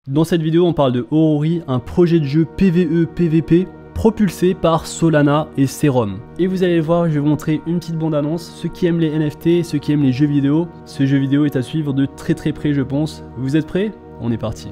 Dans cette vidéo, on parle de Orori, un projet de jeu PvE-PvP propulsé par Solana et Serum. Et vous allez voir, je vais vous montrer une petite bande-annonce. Ceux qui aiment les NFT, ceux qui aiment les jeux vidéo, ce jeu vidéo est à suivre de très près, je pense. Vous êtes prêts? On est parti.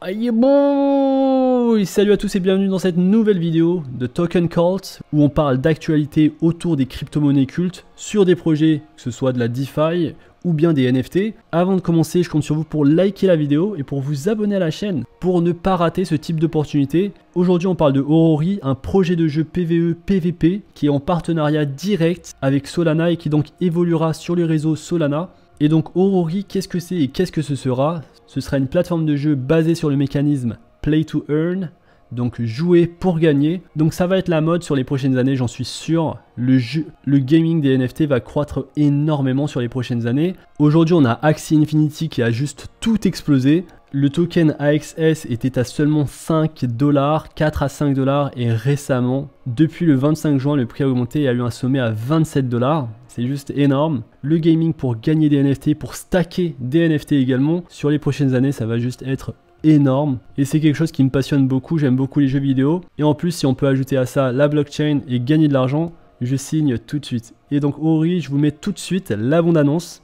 Aïe bon, salut à tous et bienvenue dans cette nouvelle vidéo de Token Cult où on parle d'actualité autour des crypto-monnaies cultes sur des projets, que ce soit de la DeFi ou bien des NFT. Avant de commencer, je compte sur vous pour liker la vidéo et pour vous abonner à la chaîne pour ne pas rater ce type d'opportunité. Aujourd'hui, on parle de Orori, un projet de jeu PvE-PvP qui est en partenariat direct avec Solana et qui donc évoluera sur le réseau Solana. Et donc Orori, qu'est-ce que c'est et qu'est-ce que ce sera? Ce sera une plateforme de jeu basée sur le mécanisme Play to Earn, donc jouer pour gagner. Donc ça va être la mode sur les prochaines années, j'en suis sûr. Le gaming des NFT va croître énormément sur les prochaines années. Aujourd'hui, on a Axie Infinity qui a juste tout explosé. Le token AXS était à seulement 5 $, 4 à 5 $, et récemment, depuis le 25 juin, le prix a augmenté et a eu un sommet à 27 $. C'est juste énorme. Le gaming pour gagner des NFT, pour stacker des NFT également, sur les prochaines années, ça va juste être énorme. Et c'est quelque chose qui me passionne beaucoup, j'aime beaucoup les jeux vidéo. Et en plus, si on peut ajouter à ça la blockchain et gagner de l'argent, je signe tout de suite. Et donc Orori, je vous mets tout de suite la bande-annonce.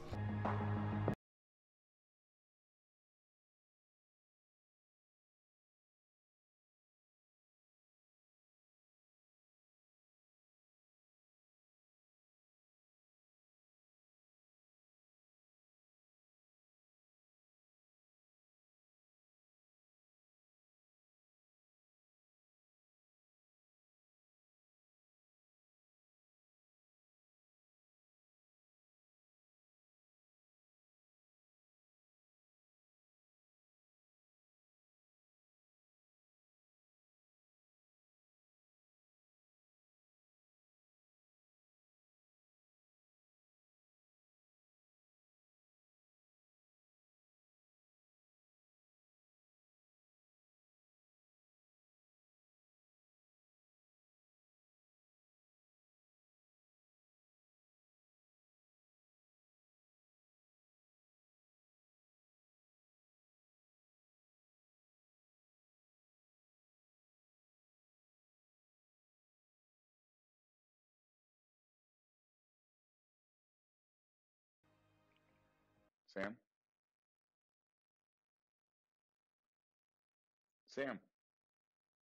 Sam.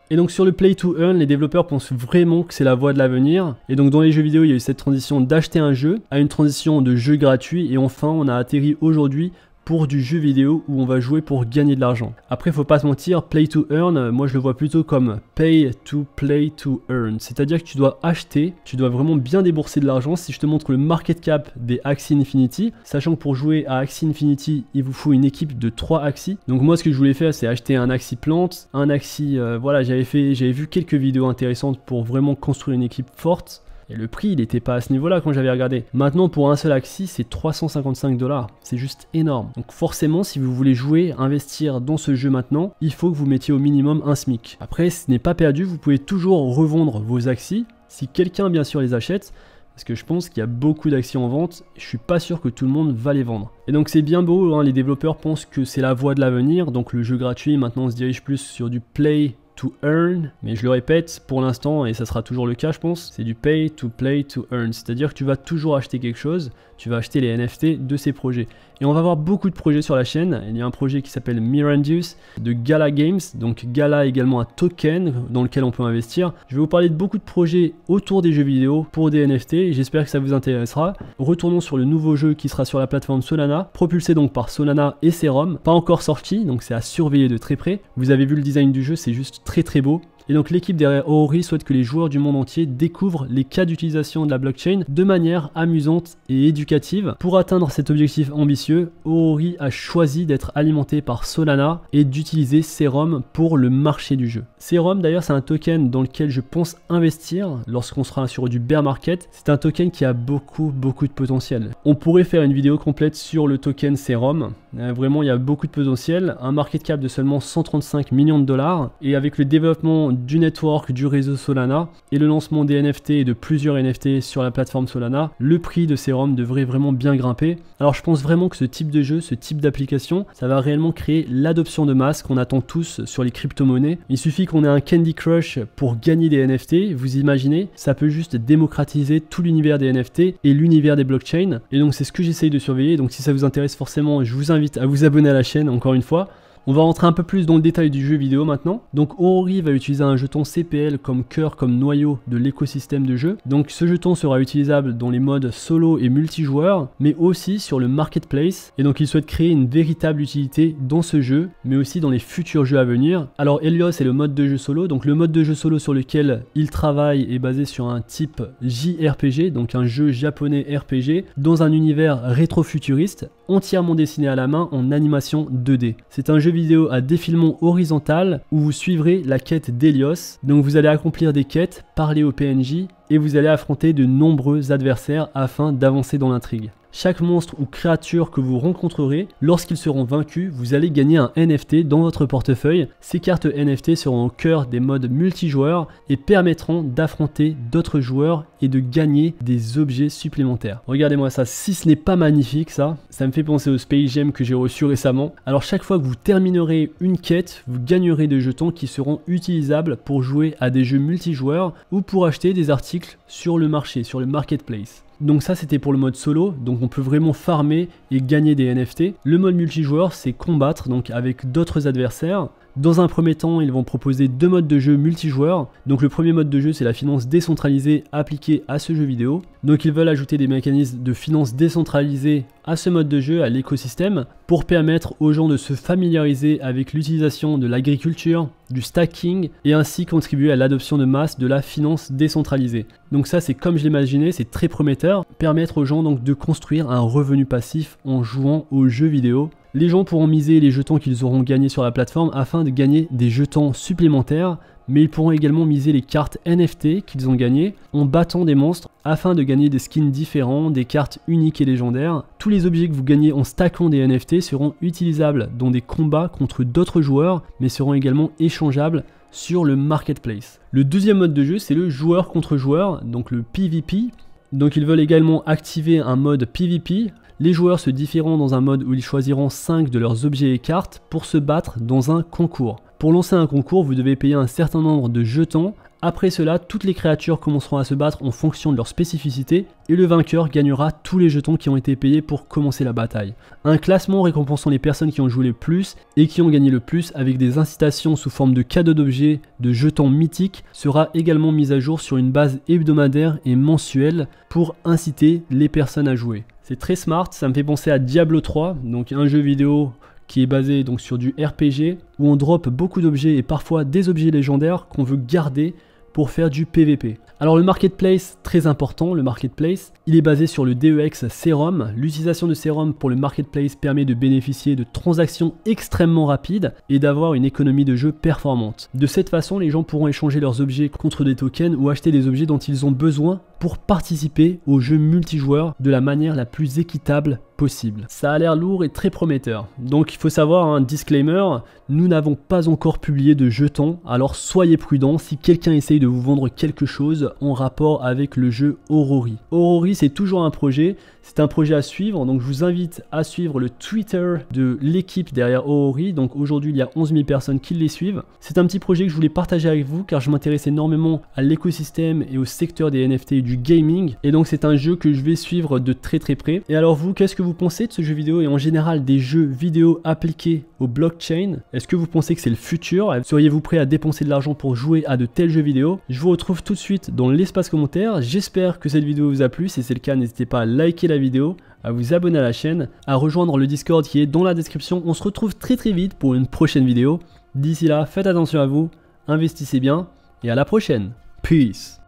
Et donc sur le Play to Earn, les développeurs pensent vraiment que c'est la voie de l'avenir. Et donc dans les jeux vidéo, il y a eu cette transition d'acheter un jeu à une transition de jeu gratuit. Et enfin, on a atterri aujourd'hui pour du jeu vidéo où on va jouer pour gagner de l'argent. Après, faut pas se mentir, Play to Earn, moi je le vois plutôt comme Pay to Play to Earn. C'est-à-dire que tu dois acheter, tu dois vraiment bien débourser de l'argent. Si je te montre le market cap des Axie Infinity, sachant que pour jouer à Axie Infinity, il vous faut une équipe de 3 Axie. Donc moi ce que je voulais faire, c'est acheter un Axie plante, un Axie, voilà, j'avais vu quelques vidéos intéressantes pour vraiment construire une équipe forte. Et le prix, il n'était pas à ce niveau-là quand j'avais regardé. Maintenant, pour un seul Axie, c'est 355 $. C'est juste énorme. Donc forcément, si vous voulez jouer, investir dans ce jeu maintenant, il faut que vous mettiez au minimum un SMIC. Après, ce n'est pas perdu, vous pouvez toujours revendre vos Axies, si quelqu'un bien sûr les achète, parce que je pense qu'il y a beaucoup d'Axies en vente, je suis pas sûr que tout le monde va les vendre. Et donc c'est bien beau, hein, les développeurs pensent que c'est la voie de l'avenir, donc le jeu gratuit, maintenant on se dirige plus sur du Play to Earn, mais je le répète, pour l'instant, et ça sera toujours le cas je pense, c'est du Pay to Play to Earn, c'est-à-dire que tu vas toujours acheter quelque chose, tu vas acheter les NFT de ces projets. Et on va voir beaucoup de projets sur la chaîne. Il y a un projet qui s'appelle Mirandius de Gala Games, donc Gala également un token dans lequel on peut investir. Je vais vous parler de beaucoup de projets autour des jeux vidéo pour des NFT, j'espère que ça vous intéressera. Retournons sur le nouveau jeu qui sera sur la plateforme Solana, propulsé donc par Solana et Serum, pas encore sorti, donc c'est à surveiller de très près. Vous avez vu le design du jeu, c'est juste très beau. Et donc l'équipe derrière Orori souhaite que les joueurs du monde entier découvrent les cas d'utilisation de la blockchain de manière amusante et éducative. Pour atteindre cet objectif ambitieux, Orori a choisi d'être alimenté par Solana et d'utiliser Serum pour le marché du jeu. Serum d'ailleurs c'est un token dans lequel je pense investir lorsqu'on sera sur du bear market. C'est un token qui a beaucoup de potentiel. On pourrait faire une vidéo complète sur le token Serum. Vraiment, il y a beaucoup de potentiel. Un market cap de seulement 135 millions de dollars. Et avec le développement du network du réseau Solana et le lancement des NFT et de plusieurs NFT sur la plateforme Solana, le prix de Serum devrait vraiment bien grimper. Alors je pense vraiment que ce type de jeu, ce type d'application, ça va réellement créer l'adoption de masse qu'on attend tous sur les crypto-monnaies. Il suffit qu'on ait un Candy Crush pour gagner des NFT. Vous imaginez, ça peut juste démocratiser tout l'univers des NFT et l'univers des blockchains. Et donc c'est ce que j'essaye de surveiller. Donc si ça vous intéresse forcément, je vous invite à vous abonner à la chaîne encore une fois. On va rentrer un peu plus dans le détail du jeu vidéo maintenant. Donc Orori va utiliser un jeton CPL comme cœur, comme noyau de l'écosystème de jeu. Donc ce jeton sera utilisable dans les modes solo et multijoueur, mais aussi sur le marketplace. Et donc il souhaite créer une véritable utilité dans ce jeu, mais aussi dans les futurs jeux à venir. Alors Helios est le mode de jeu solo. Donc le mode de jeu solo sur lequel il travaille est basé sur un type JRPG, donc un jeu japonais RPG, dans un univers rétro-futuriste, entièrement dessiné à la main en animation 2D. C'est un jeu vidéo à défilement horizontal où vous suivrez la quête d'Helios. Donc vous allez accomplir des quêtes, parler aux PNJ et vous allez affronter de nombreux adversaires afin d'avancer dans l'intrigue. Chaque monstre ou créature que vous rencontrerez, lorsqu'ils seront vaincus, vous allez gagner un NFT dans votre portefeuille. Ces cartes NFT seront au cœur des modes multijoueurs et permettront d'affronter d'autres joueurs et de gagner des objets supplémentaires. Regardez-moi ça, si ce n'est pas magnifique ça me fait penser au Space Jam que j'ai reçu récemment. Alors chaque fois que vous terminerez une quête, vous gagnerez des jetons qui seront utilisables pour jouer à des jeux multijoueurs ou pour acheter des articles sur le marché, sur le marketplace. Donc ça c'était pour le mode solo, donc on peut vraiment farmer et gagner des NFT. Le mode multijoueur c'est combattre donc avec d'autres adversaires. Dans un premier temps, ils vont proposer deux modes de jeu multijoueurs. Donc le premier mode de jeu, c'est la finance décentralisée appliquée à ce jeu vidéo. Donc ils veulent ajouter des mécanismes de finance décentralisée à ce mode de jeu, à l'écosystème, pour permettre aux gens de se familiariser avec l'utilisation de l'agriculture, du stacking, et ainsi contribuer à l'adoption de masse de la finance décentralisée. Donc ça, c'est comme je l'imaginais, c'est très prometteur, permettre aux gens donc de construire un revenu passif en jouant aux jeux vidéo. Les gens pourront miser les jetons qu'ils auront gagnés sur la plateforme afin de gagner des jetons supplémentaires, mais ils pourront également miser les cartes NFT qu'ils ont gagnées en battant des monstres afin de gagner des skins différents, des cartes uniques et légendaires. Tous les objets que vous gagnez en stackant des NFT seront utilisables dans des combats contre d'autres joueurs, mais seront également échangeables sur le marketplace. Le deuxième mode de jeu, c'est le joueur contre joueur, donc le PvP. Donc ils veulent également activer un mode PvP. Les joueurs se différeront dans un mode où ils choisiront 5 de leurs objets et cartes pour se battre dans un concours. Pour lancer un concours, vous devez payer un certain nombre de jetons. Après cela, toutes les créatures commenceront à se battre en fonction de leur spécificité et le vainqueur gagnera tous les jetons qui ont été payés pour commencer la bataille. Un classement récompensant les personnes qui ont joué le plus et qui ont gagné le plus avec des incitations sous forme de cadeaux d'objets, de jetons mythiques sera également mis à jour sur une base hebdomadaire et mensuelle pour inciter les personnes à jouer. C'est très smart, ça me fait penser à Diablo 3, donc un jeu vidéo qui est basé donc sur du RPG où on drop beaucoup d'objets et parfois des objets légendaires qu'on veut garder pour faire du PVP. Alors le marketplace, très important, le marketplace, il est basé sur le DEX Serum. L'utilisation de Serum pour le marketplace permet de bénéficier de transactions extrêmement rapides et d'avoir une économie de jeu performante. De cette façon, les gens pourront échanger leurs objets contre des tokens ou acheter des objets dont ils ont besoin pour participer aux jeux multijoueurs de la manière la plus équitable possible. Ça a l'air lourd et très prometteur. Donc il faut savoir, un disclaimer, nous n'avons pas encore publié de jetons, alors soyez prudents si quelqu'un essaye de vous vendre quelque chose en rapport avec le jeu Orori. Orori, c'est toujours un projet, c'est un projet à suivre, donc je vous invite à suivre le Twitter de l'équipe derrière Orori. Donc aujourd'hui il y a 11 000 personnes qui les suivent. C'est un petit projet que je voulais partager avec vous car je m'intéresse énormément à l'écosystème et au secteur des NFT et du gaming, et donc c'est un jeu que je vais suivre de très près. Et alors vous, qu'est-ce que vous pensez de ce jeu vidéo et en général des jeux vidéo appliqués au blockchain? Est-ce que vous pensez que c'est le futur? Seriez-vous prêt à dépenser de l'argent pour jouer à de tels jeux vidéo? Je vous retrouve tout de suite dans l'espace commentaire. J'espère que cette vidéo vous a plu. Si c'est le cas, n'hésitez pas à liker la vidéo, à vous abonner à la chaîne, à rejoindre le Discord qui est dans la description. On se retrouve très vite pour une prochaine vidéo. D'ici là, faites attention à vous, investissez bien et à la prochaine. Peace.